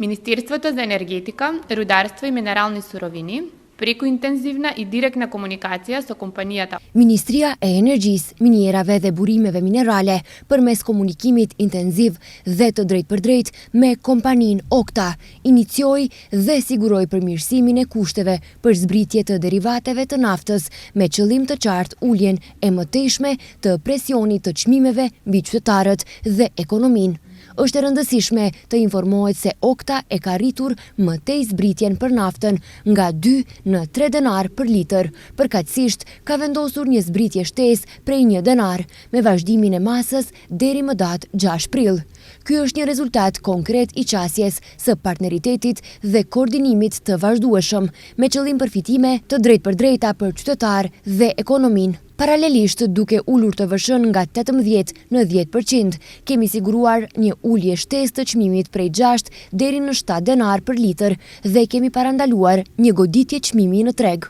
Министерството за енергетика, рударство и минерални суровини преку интензивна и директна комуникација со компанијата. Ministria e Energjisë, Minjerave dhe Burimeve Minerale përmes komunikimit intenziv dhe të drejtpërdrejtë me kompaninë Okta, inicioi dhe siguroi përmirësimin e kushteve për zbritje të derivateve të naftës me qëllim të qartë uljen e mëtejshme të presionit të çmimeve mbi qytetarët dhe ekonominë. Është e rëndësishme të informohet se Okta e ka rritur mëtej zbritjen për naftën nga 2 në 3 denar për litër. Përkatësisht ka vendosur një zbritje shtesë prej 1 denar me vazhdimin e masës deri më datë 6 prill. Ky është një rezultat konkret i qasjes së partneritetit dhe koordinimit të vazhdueshëm me qëllim përfitime të drejtpërdrejta për qytetar dhe ekonominë. Paralelisht, duke ulur TVSH-n nga 18 në 10%, kemi siguruar një ulje shtesë të çmimit prej 6 deri në 7 denar për litër dhe kemi parandaluar një goditje çmimi në treg.